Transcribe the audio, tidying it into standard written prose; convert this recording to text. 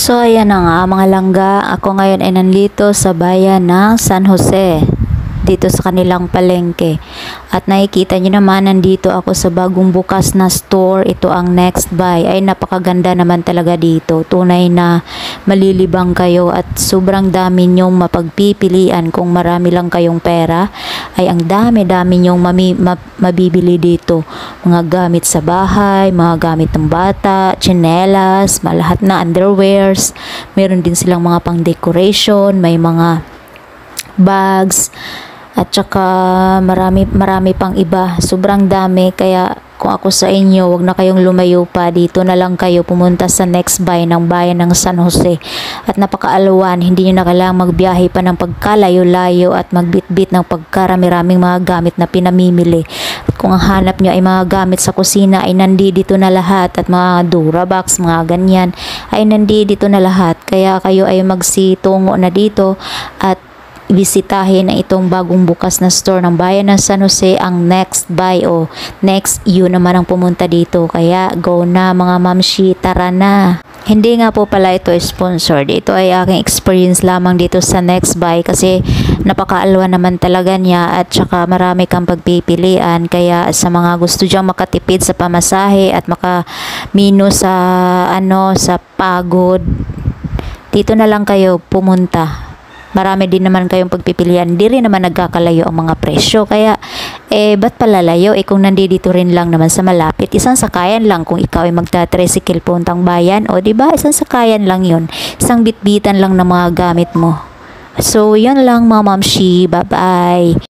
So ayan na nga mga langga, ako ngayon ay nandito sa bayan ng San Jose, dito sa kanilang palengke. At nakikita nyo naman, nandito ako sa bagong bukas na store. Ito ang Next Buy. Ay napakaganda naman talaga dito. Tunay na malilibang kayo at sobrang dami nyong mapagpipilian. Kung marami lang kayong pera, ay ang dami-dami nyong mabibili dito. Mga gamit sa bahay, mga gamit ng bata, tsinelas, lahat na underwears. Meron din silang mga pang decoration, may mga bags, at saka marami pang iba. Sobrang dami, kaya kung ako sa inyo, wag na kayong lumayo pa. Dito na lang kayo pumunta sa Next Buy ng bayan ng San Jose. At napakaaluan, hindi nyo na kailangang magbiyahe pa ng pagkalayo-layo at magbitbit ng pagkarami-raming mga gamit na pinamimili. At kung ang hanap nyo ay mga gamit sa kusina, ay nandito na lahat. At mga Durabox, mga ganyan, ay nandito na lahat. Kaya kayo ay magsitungo na dito at bisitahin ang itong bagong bukas na store ng bayan ng San Jose, ang Next Buy o Next You naman ang pumunta dito. Kaya go na mga mamshi, tara na. Hindi nga po pala ito sponsored. Ito ay aking experience lamang dito sa Next Buy kasi napakaalwa naman talaga niya at saka marami kang pagpipilian. Kaya sa mga gusto dyang makatipid sa pamasahe at makaminus sa sa pagod, dito na lang kayo pumunta. Marami din naman kayong pagpipilian. Di rin naman nagkakalayo ang mga presyo. Kaya, ba't palalayo? Kung nandito rin lang naman sa malapit, isang sakayan lang kung ikaw ay magta-tricycle puntang bayan. O, diba? Isang sakayan lang yun. Isang bitbitan lang ng mga gamit mo. So, yun lang mga mamshi. Bye-bye.